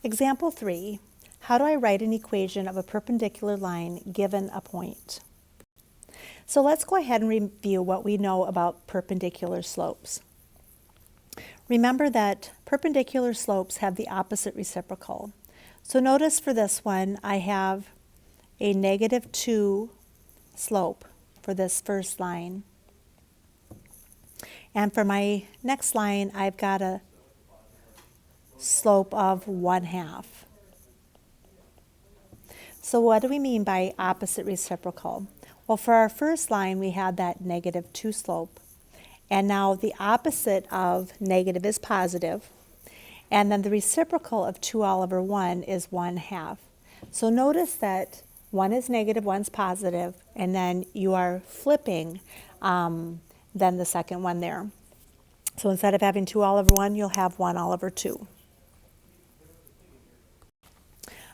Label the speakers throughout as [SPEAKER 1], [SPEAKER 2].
[SPEAKER 1] Example 3, how do I write an equation of a perpendicular line given a point? So let's go ahead and review what we know about perpendicular slopes. Remember that perpendicular slopes have the opposite reciprocal. So notice for this one, I have a -2 slope for this first line. And for my next line, I've got a slope of 1/2. So what do we mean by opposite reciprocal? Well, for our first line, we had that -2 slope. And now the opposite of negative is positive. And then the reciprocal of 2 all over 1 is 1/2. So notice that one is negative, one's positive, and then you are flipping then the second one there. So instead of having 2 all over 1, you'll have 1 all over 2.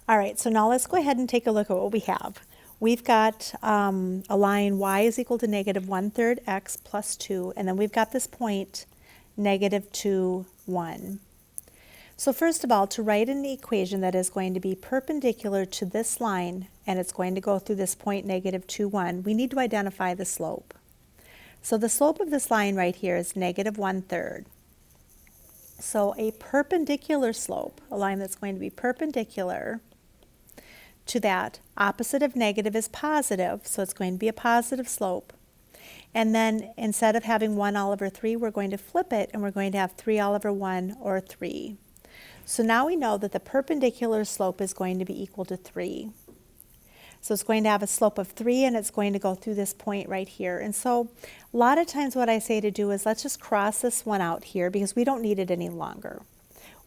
[SPEAKER 1] All right, so now let's go ahead and take a look at what we have. We've got a line y is equal to -1/3 x plus 2, and then we've got this point -2, 1. So first of all, to write an equation that is going to be perpendicular to this line, and it's going to go through this point -2, 1, we need to identify the slope. So the slope of this line right here is -1/3. So a perpendicular slope, a line that's going to be perpendicular to that, opposite of negative is positive, so it's going to be a positive slope. And then instead of having 1 all over 3, we're going to flip it, and we're going to have 3 all over 1, or 3. So now we know that the perpendicular slope is going to be equal to 3. So it's going to have a slope of 3, and it's going to go through this point right here. And so a lot of times what I say to do is let's just cross this one out here because we don't need it any longer.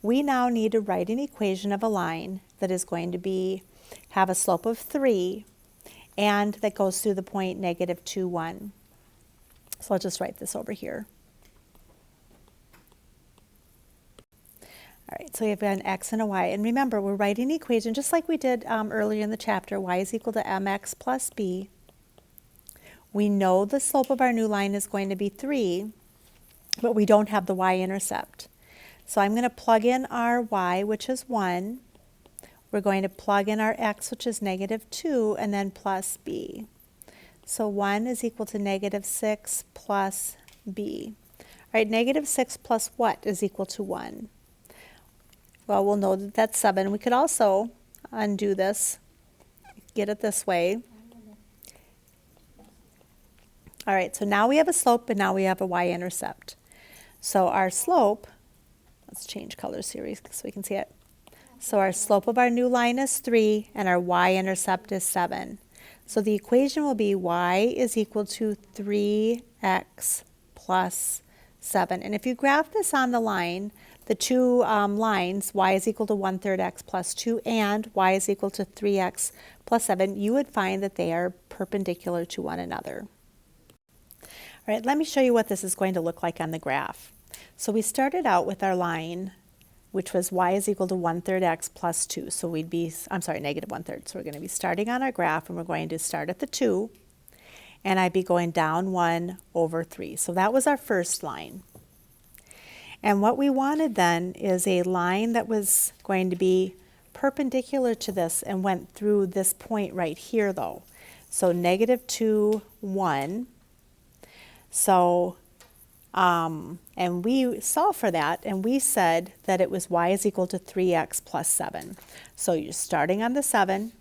[SPEAKER 1] We now need to write an equation of a line that is going to have a slope of 3 and that goes through the point -2, 1. So I'll just write this over here. All right, so we have an x and a y. And remember, we're writing an equation just like we did earlier in the chapter. Y is equal to mx plus b. We know the slope of our new line is going to be 3, but we don't have the y-intercept. So I'm going to plug in our y, which is 1. We're going to plug in our x, which is -2, and then plus b. So 1 is equal to -6 plus b. All right, -6 plus what is equal to 1? Well, we'll know that that's 7. We could also undo this, get it this way. All right, so now we have a slope, and now we have a y-intercept. So our slope, let's change colors here so we can see it. So our slope of our new line is 3, and our y-intercept is 7. So the equation will be y is equal to 3x plus 7. And if you graph this on the line, the two lines, y is equal to 1/3 x plus 2 and y is equal to 3x plus 7, you would find that they are perpendicular to one another. All right, let me show you what this is going to look like on the graph. So we started out with our line, which was y is equal to 1/3 x plus 2. So we'd be, -1/3. So we're going to be starting on our graph, and we're going to start at the 2, and I'd be going down 1 over 3. So that was our first line. And what we wanted then is a line that was going to be perpendicular to this and went through this point right here though. So -2, 1. So, and we solved for that, and we said that it was y is equal to 3x plus 7. So you're starting on the 7.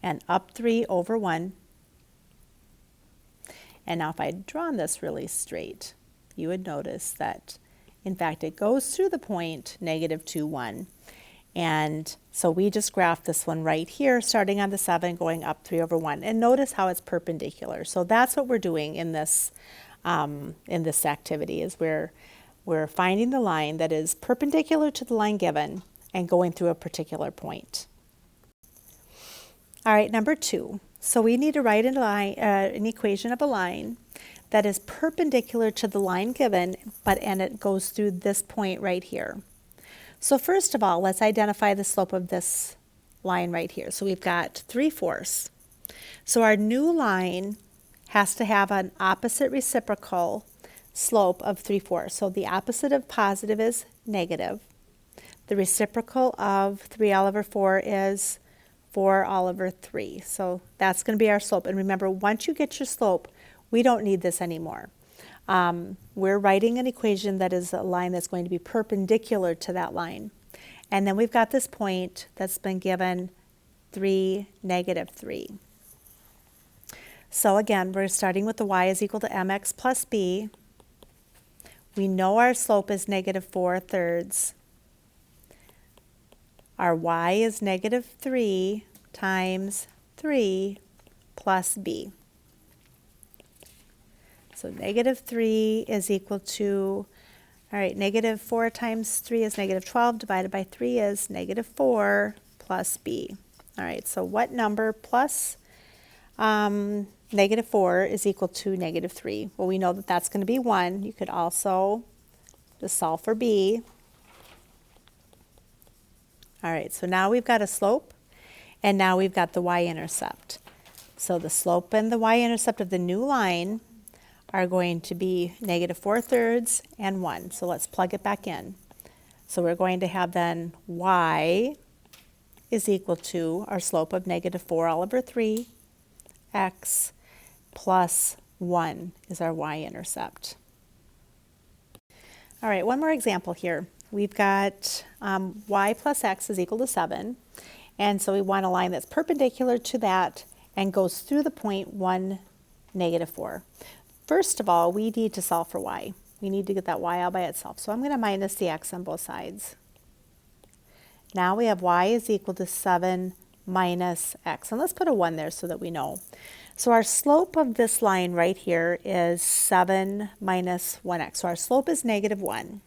[SPEAKER 1] And up 3 over 1. And now if I had drawn this really straight, you would notice that, in fact, it goes through the point -2, 1. And so we just graphed this one right here, starting on the 7, going up 3 over 1. And notice how it's perpendicular. So that's what we're doing in this activity, is we're finding the line that is perpendicular to the line given and going through a particular point. All right, number 2. So we need to write an equation of a line that is perpendicular to the line given, and it goes through this point right here. So first of all, let's identify the slope of this line right here. So we've got 3/4. So our new line has to have an opposite reciprocal slope of 3/4. So the opposite of positive is negative. The reciprocal of 3 all over 4 is 4 all over 3. So that's going to be our slope. And remember, once you get your slope, we don't need this anymore. We're writing an equation that is a line that's going to be perpendicular to that line. And then we've got this point that's been given 3, -3. So again, we're starting with the y is equal to mx plus b. We know our slope is -4/3. Our y is -3 times 3 plus b. So -3 is equal to, all right, -4 times 3 is -12, divided by 3 is -4 plus b. All right, so what number plus -4 is equal to -3? Well, we know that that's going to be 1. You could also just solve for b. All right, so now we've got a slope, and now we've got the y-intercept. So the slope and the y-intercept of the new line are going to be -4/3 and 1. So let's plug it back in. So we're going to have then y is equal to our slope of -4 all over 3 x plus 1 is our y-intercept. All right, one more example here. We've got y plus x is equal to 7. And so we want a line that's perpendicular to that and goes through the point 1, -4. First of all, we need to solve for y. We need to get that y all by itself. So I'm going to minus the x on both sides. Now we have y is equal to 7 minus x. And let's put a 1 there so that we know. So our slope of this line right here is 7 minus 1x. So our slope is -1.